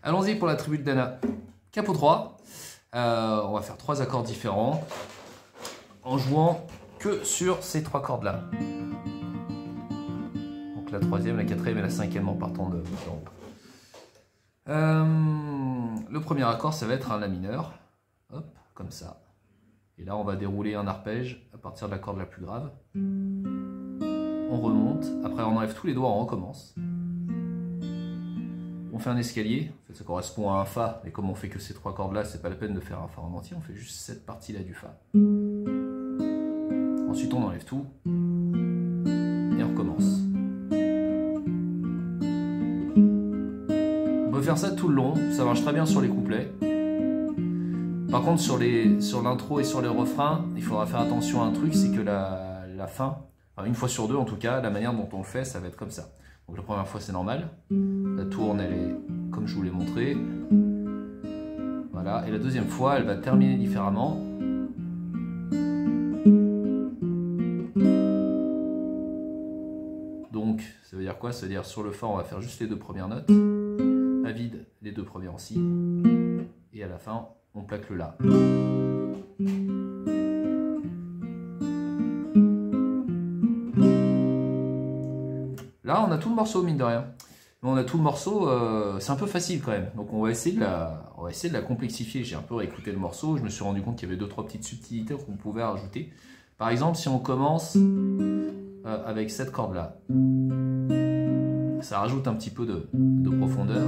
Allons-y pour la tribu de Dana. Capo 3. On va faire 3 accords différents en jouant que sur ces 3 cordes-là. Donc la troisième, la quatrième et la cinquième en partant de haut. Le premier accord, ça va être un La mineur. Hop, comme ça. Et là, on va dérouler un arpège à partir de la corde la plus grave. On remonte. Après, on enlève tous les doigts, on recommence. On fait un escalier. En fait, ça correspond à un Fa. Mais comme on fait que ces 3 cordes-là, c'est pas la peine de faire un Fa en entier. On fait juste cette partie-là du Fa. Ensuite, on enlève tout. Et on recommence. On peut faire ça tout le long. Ça marche très bien sur les couplets. Par contre, sur l'intro et sur les refrains, il faudra faire attention à un truc, c'est que la fin, enfin, une fois sur deux en tout cas, la manière dont on le fait, ça va être comme ça. Donc la première fois, c'est normal. La tourne, elle est comme je vous l'ai montré. Voilà. Et la deuxième fois, elle va terminer différemment. Donc, ça veut dire quoi? Ça veut dire sur le Fa, on va faire juste les 2 premières notes. À vide, les 2 premières en Si. Et à la fin, on plaque le La. Là, on a tout le morceau, mine de rien. Mais on a tout le morceau, c'est un peu facile quand même. Donc on va essayer de la complexifier. J'ai un peu réécouté le morceau, je me suis rendu compte qu'il y avait 2-3 petites subtilités qu'on pouvait rajouter. Par exemple, si on commence avec cette corde-là, ça rajoute un petit peu de profondeur.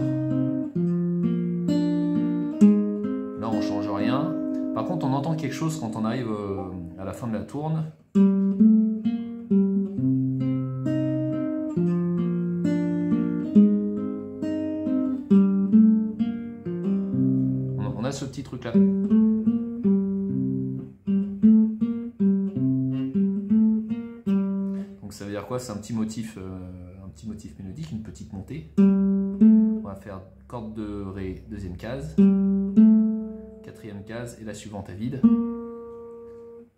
Là, on change rien. Par contre, on entend quelque chose quand on arrive à la fin de la tourne. On a ce petit truc-là. Donc ça veut dire quoi? C'est un petit motif mélodique, une petite montée. On va faire corde de Ré, deuxième case. Quatrième case et la suivante à vide.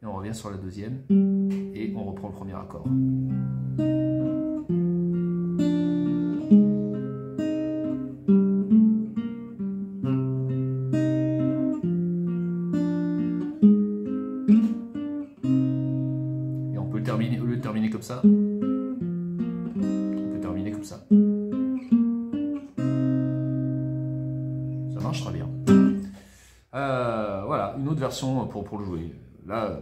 Et on revient sur la deuxième et on reprend le premier accord. Et on peut le terminer, au lieu de terminer comme ça, on peut terminer comme ça. Ça marche très bien. Voilà, une autre version pour le jouer. Là,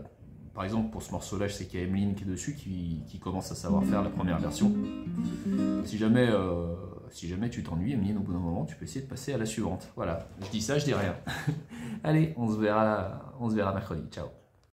par exemple, pour ce morceau-là, je sais qu'il y a Emeline qui est dessus, qui commence à savoir faire la première version. Si jamais tu t'ennuies, Emeline, au bout d'un moment, tu peux essayer de passer à la suivante. Voilà, je dis ça, je dis rien. Allez, on se verra mercredi. Ciao.